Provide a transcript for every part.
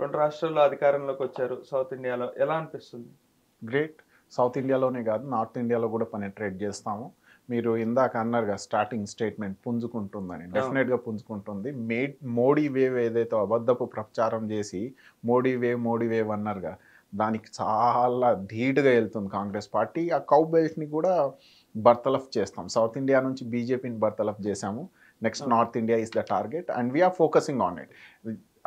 2 రాష్ట్రాల్లో అధికారంలోకి వచ్చారు సౌత్ ఇండియాలో. ఎలా అనిపిస్తుంది? గ్రేట్. సౌత్ ఇండియాలోనే కాదు, నార్త్ ఇండియాలో కూడా పెనెట్రేట్ చేస్తాము. మీరు ఇందాక అన్నారుగా స్టార్టింగ్ స్టేట్మెంట్ పుంజుకుంటుందని. అవును. డెఫినెట్‌గా పుంజుకుంటుంది. మోడీ వేవ్ ఏదైతే అబద్ధపు ప్రచారం చేసి మోడీ వేవ్ అన్నారుగా, దానికి చాలా ధీటుగా ఎళ్తుంది కాంగ్రెస్ పార్టీ. ఆ కౌ బెల్ట్‌ని కూడా బర్తరఫ్ చేస్తాం. సౌత్ ఇండియా నుంచి బీజేపీని బర్తరఫ్ చేశాము. Next okay. North India is the target and we are focusing on it.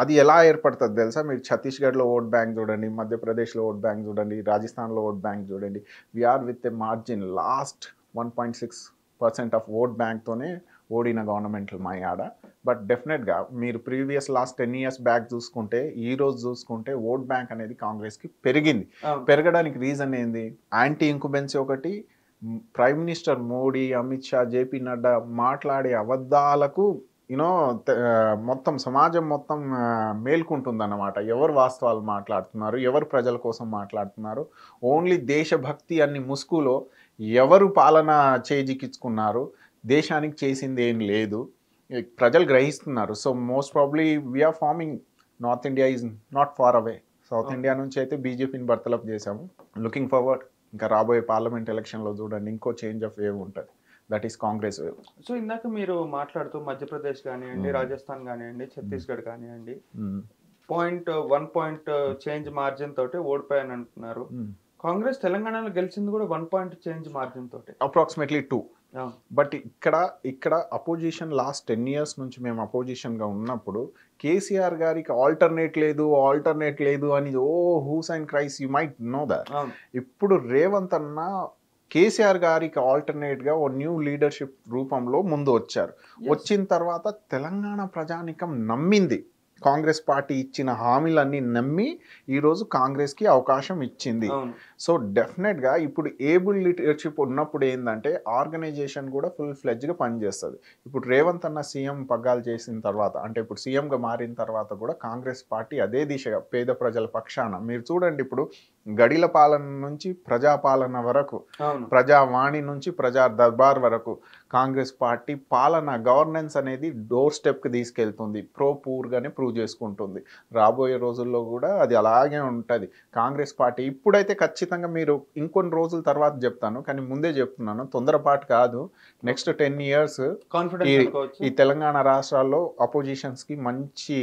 అది ఎలా ఏర్పడుతది తెలుసా? మీరు ఛత్తీస్‌గఢ్‌లో ఓట్ బ్యాంక్ చూడండి, మధ్యప్రదేశ్‌లో ఓట్ బ్యాంక్ చూడండి, రాజస్థాన్‌లో ఓట్ బ్యాంక్ చూడండి. We are with a margin lost 1.6% of vote బ్యాంక్‌తోనే ఓడిన గవర్నమెంట్లు మా యాడ. బట్ డెఫినెట్‌గా మీరు లాస్ట్ 10 ఇయర్స్ బ్యాక్ చూసుకుంటే, ఈరోజు చూసుకుంటే ఓట్ బ్యాంక్ అనేది కాంగ్రెస్‌కి పెరిగింది. అవును. పెరగడానికి రీజన్ ఏంది? యాంటీ ఇంకుబెన్సీ ఒకటి, prime minister Modi, Amit Shah, JP Nadda మాట్లాడే అబద్ధాలకు మొత్తం సమాజం మొత్తం మేల్కుంటుందన్నమాట. ఎవరు వాస్తవాలు మాట్లాడుతున్నారు, ఎవరు ప్రజల కోసం మాట్లాడుతున్నారు, ఓన్లీ దేశభక్తి అన్ని ముసుగులో ఎవరు పాలన చేజిక్కించుకున్నారు, దేశానికి చేసింది ఏం లేదు, ప్రజలు గ్రహిస్తున్నారు. So most probably we are forming. North India is not far away. South okay. India నుంచి అయితే బీజేపీని బర్తరఫ్ చేశాము. లుకింగ్ ఫార్వర్డ్, ఇంకా రాబోయే పార్లమెంట్ ఎలక్షన్లో చూడండి ఇంకో చేంజ్ ఆఫ్ వేవ్ ఉంటుంది. That is Congress wave. So ఇందాక మీరు మాట్లాడుతూ మధ్యప్రదేశ్ గానియండి, రాజస్థాన్ గానియండి, ఛత్తీస్‌గఢ్ గానియండి, 1 పాయింట్ చేంజ్ మార్జిన్ తోటి ఓడిపోయానంటున్నారు. కాంగ్రెస్ తెలంగాణలో గెలిచింది కూడా 1 పాయింట్ చేంజ్ మార్జిన్ తోటే. అప్రాక్సిమేట్లీ 2. అవును. బట్ ఇక్కడ అపోజిషన్ లాస్ట్ 10 ఇయర్స్ నుంచి మేము అపోజిషన్గా ఉన్నప్పుడు కేసీఆర్ గారికి ఆల్టర్నేట్ లేదు అని hues and cries you might know that. అవును. ఇప్పుడు రేవంత్ అన్న కేసీఆర్ గారికి ఆల్టర్నేట్గా ఓ న్యూ లీడర్షిప్ రూపంలో ముందు వచ్చారు. వచ్చిన తర్వాత తెలంగాణ ప్రజానికం నమ్మింది, కాంగ్రెస్ పార్టీ ఇచ్చిన హామీలన్నీ నమ్మి ఈరోజు కాంగ్రెస్కి అవకాశం ఇచ్చింది. అవును. సో డెఫినెట్గా ఇప్పుడు ఏబుల్ లీడర్షిప్ ఉన్నప్పుడు ఏంటంటే ఆర్గనైజేషన్ కూడా ఫుల్ ఫ్లెడ్జ్గా పనిచేస్తుంది. ఇప్పుడు రేవంత్ అన్న సీఎం పగ్గాలు చేసిన తర్వాత, అంటే ఇప్పుడు సీఎంగా మారిన తర్వాత కూడా కాంగ్రెస్ పార్టీ అదే దిశగా పేద ప్రజల పక్షాన, మీరు చూడండి ఇప్పుడు గడిల పాలన నుంచి ప్రజాపాలన వరకు, అవును. ప్రజావాణి నుంచి ప్రజా దర్బార్ వరకు కాంగ్రెస్ పార్టీ పాలన గవర్నెన్స్ అనేది డోర్ స్టెప్కి తీసుకెళ్తుంది. పూర్గానే ప్రూవ్ చేసుకుంటుంది. రాబోయే రోజుల్లో కూడా అది అలాగే ఉంటుంది. కాంగ్రెస్ పార్టీ ఇప్పుడైతే ఖచ్చితంగా, మీరు ఇంకొన్ని రోజుల తర్వాత చెప్తాను కానీ ముందే చెప్తున్నాను, తొందరపాటు కాదు. నెక్స్ట్ 10 ఇయర్స్ కాన్ఫిడెన్స్ అనుకోవచ్చు. ఈ తెలంగాణ రాష్ట్రాల్లో అపోజిషన్స్కి మంచి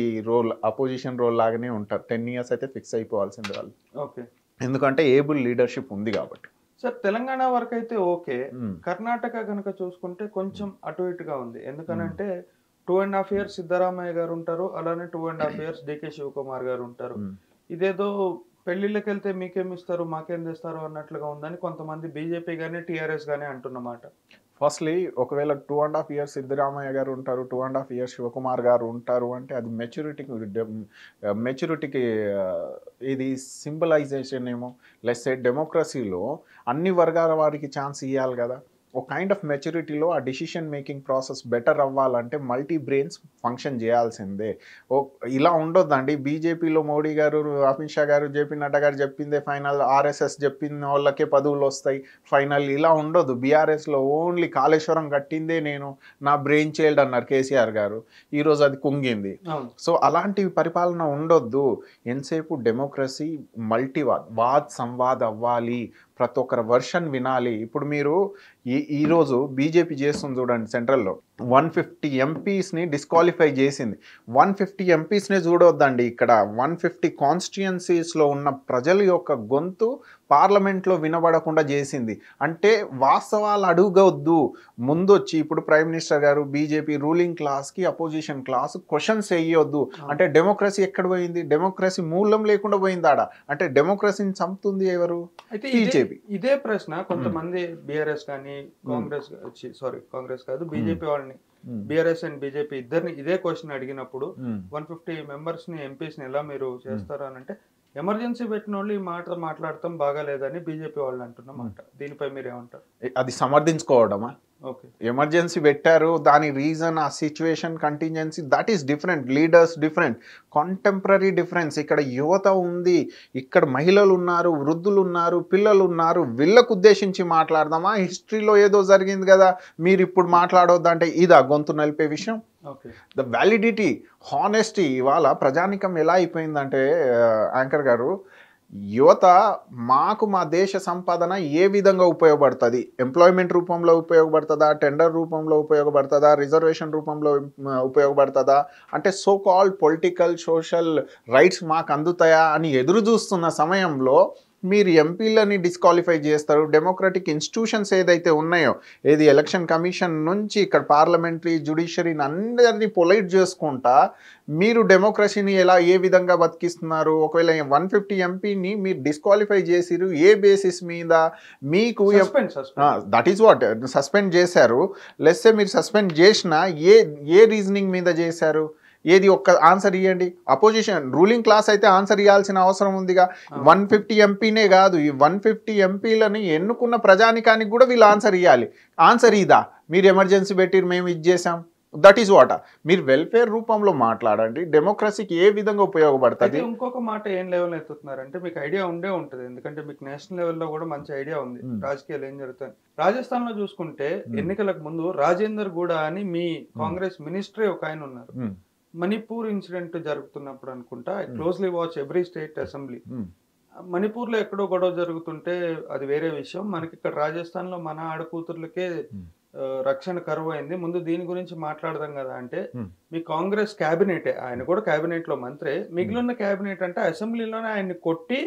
అపోజిషన్ రోల్ లాగానే ఉంటారు. 10 ఇయర్స్ అయితే ఫిక్స్ అయిపోవాల్సింది వాళ్ళు. ఓకే. ఎందుకంటే ఏబుల్ లీడర్షిప్ ఉంది కాబట్టి. సార్ తెలంగాణ వరకు అయితే ఓకే. కర్ణాటక గనక చూసుకుంటే కొంచెం అటు ఇటుగా ఉంది. ఎందుకనంటే 2.5 ఇయర్స్ సిద్ధరామయ్య గారు ఉంటారు. అలానే 2.5 ఇయర్స్ డీకే శివకుమార్ గారు ఉంటారు. ఇదేదో పెళ్లిళ్ళకెళ్తే మీకేమిస్తారు, మాకేం తెస్తారు అన్నట్లుగా ఉందని కొంతమంది బీజేపీ గానీ, టీఆర్ఎస్ గానీ అంటున్నమాట. ఫస్ట్లీ ఒకవేళ 2.5 ఇయర్స్ సిద్ధరామయ్య గారు ఉంటారు, 2.5 ఇయర్స్ శివకుమార్ గారు ఉంటారు అంటే అది మెచ్యూరిటీకి ఇది సింబలైజేషన్ ఏమో. లెట్స్ సే డెమోక్రసీలో అన్ని వర్గాల వారికి ఛాన్స్ ఇవ్వాలి కదా. ఒక కైండ్ ఆఫ్ మెచ్యూరిటీలో ఆ డిసిషన్ మేకింగ్ ప్రాసెస్ బెటర్ అవ్వాలంటే మల్టీ బ్రెయిన్స్ ఫంక్షన్ చేయాల్సిందే. ఇలా ఉండొద్దండి. బీజేపీలో మోడీ గారు, అమిత్ షా గారు, జేపీ నడ్డా గారు చెప్పిందే ఫైనల్, ఆర్ఎస్ఎస్ చెప్పిన వాళ్ళకే పదవులు వస్తాయి ఫైనల్, ఇలా ఉండొద్దు. బీఆర్ఎస్లో ఓన్లీ కాళేశ్వరం కట్టిందే నేను, నా బ్రెయిన్ చైల్డ్ అన్నారు కేసీఆర్ గారు. ఈరోజు అది కుంగింది. సో అలాంటి పరిపాలన ఉండొద్దు. ఎంతసేపు డెమోక్రసీ వాద్ సంవాద్ అవ్వాలి, ప్రతి ఒక్కరి వర్షన్ వినాలి. ఇప్పుడు మీరు ఈరోజు బీజేపీ చేస్తుంది చూడండి, సెంట్రల్లో 150 ఎంపీస్ని డిస్క్వాలిఫై చేసింది. 150 ఎంపీస్నే చూడొద్దండి, ఇక్కడ 150 కాన్స్టిట్యుయెన్సీస్లో ఉన్న ప్రజల యొక్క గొంతు పార్లమెంట్లో వినబడకుండా చేసింది. అంటే వాస్తవాలు అడగొద్దు, ముందొచ్చి ఇప్పుడు ప్రైమ్ మినిస్టర్ గారు బీజేపీ రూలింగ్ క్లాస్కి అపోజిషన్ క్లాస్ క్వశ్చన్స్ వేయొద్దు అంటే డెమోక్రసీ ఎక్కడ పోయింది? డెమోక్రసీ మూలం లేకుండా పోయిందాడ. అంటే డెమోక్రసీని చంపుతుంది ఎవరు? బీజేపీ. ఇదే ప్రశ్న కొంతమంది బీఆర్ఎస్ కానీ కాంగ్రెస్ కాదు బీజేపీ వాళ్ళని, బీఆర్ఎస్ అండ్ బీజేపీ ఇద్దరిని ఇదే క్వశ్చన్ అడిగినప్పుడు 150 మెంబర్స్ ని ఎంపీస్ ని ఎలా మీరు చేస్తారు అని అంటే, ఎమర్జెన్సీ పెట్టిన వాళ్ళు ఈ మాట మాట్లాడటం బాగాలేదని బీజేపీ వాళ్ళు అంటున్నమాట. దీనిపై మీరు ఏమంటారు? అది సమర్థించుకోవడమా? ఎమర్జెన్సీ పెట్టారు, దాని రీజన్ ఆ situation contingency that is different, leaders different, contemporary difference. ఇక్కడ యువత ఉంది, ఇక్కడ మహిళలు ఉన్నారు, వృద్ధులు ఉన్నారు, పిల్లలు ఉన్నారు, వీళ్ళకు ఉద్దేశించి మాట్లాడదామా? హిస్టరీలో ఏదో జరిగింది కదా మీరు ఇప్పుడు మాట్లాడొద్దంటే ఇదా గొంతు నలిపే విషయం? The validity, honesty. ఇవాళ ప్రజానికం ఎలా అయిపోయిందంటే యాంకర్ గారు, యువత మాకు మా దేశ సంపాదన ఏ విధంగా ఉపయోగపడుతుంది, ఎంప్లాయ్మెంట్ రూపంలో ఉపయోగపడుతుందా, టెండర్ రూపంలో ఉపయోగపడుతుందా, రిజర్వేషన్ రూపంలో ఉపయోగపడుతుందా, అంటే so called political social rights మాకు అందుతాయా అని ఎదురు చూస్తున్న సమయంలో మీరు ఎంపీలని డిస్క్వాలిఫై చేస్తారు. డెమోక్రటిక్ ఇన్స్టిట్యూషన్స్ ఏదైతే ఉన్నాయో, ఏది ఎలక్షన్ కమిషన్ నుంచి ఇక్కడ పార్లమెంటరీ జ్యుడిషియరీని అందరినీ పొలైట్ చేసుకుంటా మీరు డెమోక్రసీని ఏ విధంగా బతికిస్తున్నారు? ఒకవేళ 150 ఎంపీని మీరు డిస్క్వాలిఫై చేసిరు, ఏ బేసిస్ మీద? మీకు దట్ ఈస్ వాట్ సస్పెండ్ చేశారు. లెస్సే మీరు సస్పెండ్ చేసినా ఏ రీజనింగ్ మీద చేశారు? ఏది ఒక్క ఆన్సర్ ఇవ్వండి. అపోజిషన్ రూలింగ్ క్లాస్ అయితే ఆన్సర్ ఇవ్వాల్సిన అవసరం ఉందిగా. 150 ఎంపీనే కాదు, ఈ 150 ఎంపీలని ఎన్నుకున్న ప్రజానికానికి కూడా వీళ్ళు ఆన్సర్ ఇవ్వాలి. ఆన్సర్ ఇదా? మీరు ఎమర్జెన్సీ పెట్టి మేము ఇది చేసాం, దట్ ఈస్ వాట్. మీరు వెల్ఫేర్ రూపంలో మాట్లాడండి, డెమోక్రసీకి ఏ విధంగా ఉపయోగపడుతుంది. ఇంకొక మాట ఏం లెవెల్ ఎత్తుతున్నారంటే, మీకు ఐడియా ఉండే ఉంటుంది, ఎందుకంటే మీకు నేషనల్ లెవెల్లో కూడా మంచి ఐడియా ఉంది రాజకీయాలు ఏం జరుగుతాయి. రాజస్థాన్ లో చూసుకుంటే ఎన్నికలకు ముందు రాజేందర్ గూడ అని మీ కాంగ్రెస్ మినిస్టరే ఒక ఆయన ఉన్నారు. మణిపూర్ ఇన్సిడెంట్ జరుగుతున్నప్పుడు అనుకుంటా, I closely watch every state assembly. Manipur లో ఎక్కడో గొడవ జరుగుతుంటే అది వేరే విషయం, మనకి ఇక్కడ రాజస్థాన్ లో మన ఆడకూతుర్లకే రక్షణ కరువు అయింది, ముందు దీని గురించి మాట్లాడదాం కదా అంటే, మీ కాంగ్రెస్ క్యాబినెటే, ఆయన కూడా క్యాబినెట్ లో మంత్రే, మిగిలిన క్యాబినెట్ అంటే అసెంబ్లీలోనే ఆయన్ని కొట్టి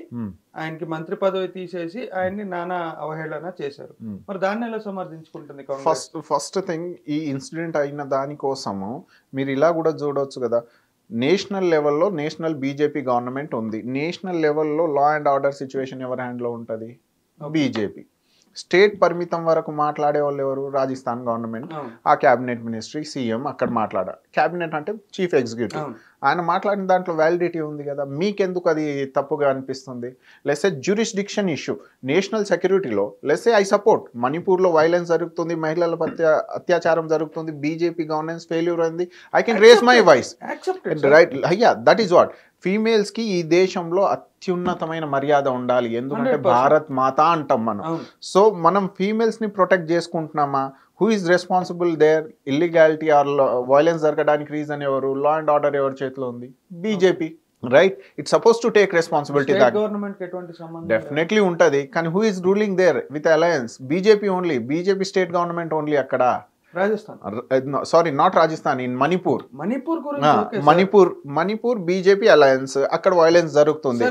ఆయనకి మంత్రి పదవి తీసేసి ఆయన్ని నానా అవహేళన చేశారు. మరి దాన్ని ఎలా సమర్థించుకుంటుంది కాంగ్రెస్? ఫస్ట్ థింగ్, ఈ ఇన్సిడెంట్ అయిన దానికోసము మీరు ఇలా కూడా చూడవచ్చు కదా, నేషనల్ లెవెల్లో నేషనల్ బీజేపీ గవర్నమెంట్ ఉంది. నేషనల్ లెవెల్లో లా అండ్ ఆర్డర్ సిచ్యువేషన్ ఎవరి హ్యాండ్లో ఉంటుంది? బీజేపీ. స్టేట్ పరిమితం వరకు మాట్లాడే వాళ్ళు ఎవరు? రాజస్థాన్ గవర్నమెంట్, ఆ క్యాబినెట్ మినిస్ట్రీ, సీఎం అక్కడ మాట్లాడారు. క్యాబినెట్ అంటే చీఫ్ ఎగ్జిక్యూటివ్, ఆయన మాట్లాడిన దాంట్లో వ్యాలిడిటీ ఉంది కదా. మీకెందుకు అది తప్పుగా అనిపిస్తుంది? లెస్సే జ్యూరిస్డిక్షన్ ఇష్యూ, నేషనల్ సెక్యూరిటీలో లెస్సే ఐ సపోర్ట్. మణిపూర్లో వైలెన్స్ జరుగుతుంది, మహిళల అత్యాచారం జరుగుతుంది, బీజేపీ గవర్నెన్స్ ఫెయిల్యూర్ అయింది, I can raise my voice, right? అయ్యా, దట్ ఈస్ వాట్. ఫీమేల్స్కి ఈ దేశంలో అత్యున్నతమైన మర్యాద ఉండాలి, ఎందుకంటే భారత్ మాత అంటాం మనం. సో మనం ఫీమేల్స్ని ప్రొటెక్ట్ చేసుకుంటున్నామా? Who is responsible there? Illegality or violence జరగడానికి రీజన్ ఎవరు? లా అండ్ ఆర్డర్ ఎవరి చేతిలో ఉంది? BJP, right? It's suppose to take responsibility. Definitely ఉంటుంది, కానీ who is ruling there with alliance? BJP only, BJP state government only అక్కడ. Rajasthan, sorry not Rajasthan, in Manipur. Manipur BJP alliance, అక్కడ violence జరుగుతుంది.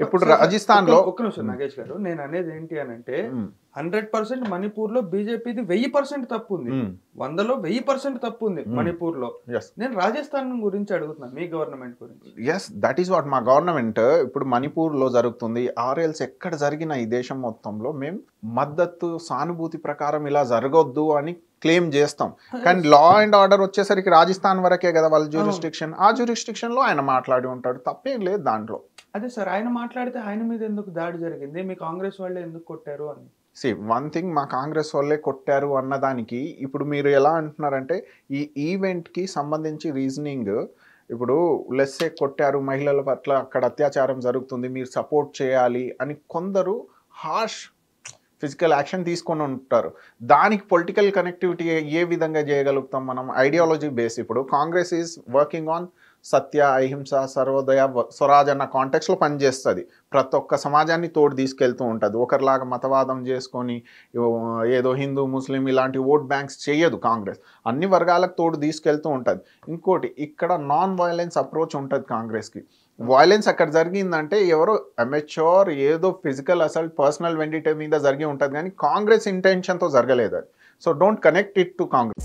ఇప్పుడు రాజస్థాన్ లో ఒక్క నిమిషం నాగేష్ గారు, నేను అనేది ఏంటి అని అంటే, 100% మణిపూర్ లో బీజేపీది 1000% తప్పు ఉంది, 100లో 1000% తప్పు ఉంది మణిపూర్ లో. నేను రాజస్థాన్ గురించి అడుగుతున్నా, మీ గవర్నమెంట్ గురించి. ఎస్, దట్ ఈస్ వాట్ మా గవర్నమెంట్ ఇప్పుడు మణిపూర్ లో జరుగుతుంది. ఆర్ఎల్స్ ఎక్కడ జరిగిన ఈ దేశం మొత్తంలో మేము మద్దతు, సానుభూతి ప్రకారం ఇలా జరగొద్దు అని క్లెయిమ్ చేస్తాం, కానీ లా అండ్ ఆర్డర్ వచ్చేసరికి రాజస్థాన్ వరకే కదా వాళ్ళ జ్యూరిస్డిక్షన్. ఆ జ్యూరిస్డిక్షన్ లో ఆయన మాట్లాడి ఉంటాడు, తప్పేం లేదు దాంట్లో. అదే సార్, ఆయన మాట్లాడితే ఆయన మీద ఎందుకు దాడి జరిగింది, మీ కాంగ్రెస్ వాళ్ళే ఎందుకు కొట్టారు అని? వన్ థింగ్, మా కాంగ్రెస్ వాళ్ళే కొట్టారు అన్నదానికి ఇప్పుడు మీరు ఎలా అంటున్నారంటే, ఈ ఈవెంట్కి సంబంధించి రీజనింగ్, ఇప్పుడు లెస్సే కొట్టారు, మహిళల పట్ల అక్కడ అత్యాచారం జరుగుతుంది, మీరు సపోర్ట్ చేయాలి అని కొందరు హార్ష్ ఫిజికల్ యాక్షన్ తీసుకొని ఉంటారు. దానికి పొలిటికల్ కనెక్టివిటీ ఏ విధంగా చేయగలుగుతాం మనం? Ideology base. ఇప్పుడు కాంగ్రెస్ ఈజ్ వర్కింగ్ ఆన్ సత్య, అహింస, సర్వోదయ, స్వరాజ్ అన్న కాంటెక్స్లో పనిచేస్తుంది. ప్రతి ఒక్క సమాజాన్ని తోడు తీసుకెళ్తూ ఉంటుంది. ఒకరిలాగా మతవాదం చేసుకొని ఏదో హిందూ, ముస్లిం ఇలాంటి ఓట్ బ్యాంక్స్ చేయదు కాంగ్రెస్. అన్ని వర్గాలకు తోడు తీసుకెళ్తూ ఉంటుంది. ఇంకోటి, ఇక్కడ నాన్ వైలెన్స్ అప్రోచ్ ఉంటుంది కాంగ్రెస్కి. వైలెన్స్ అక్కడ జరిగిందంటే ఎవరో అమెచ్యూర్ ఏదో ఫిజికల్ అసల్ట్, పర్సనల్ వెండిటే మీద జరిగి ఉంటుంది, కానీ కాంగ్రెస్ ఇంటెన్షన్తో జరగలేదు అది. So don't connect it to Congress.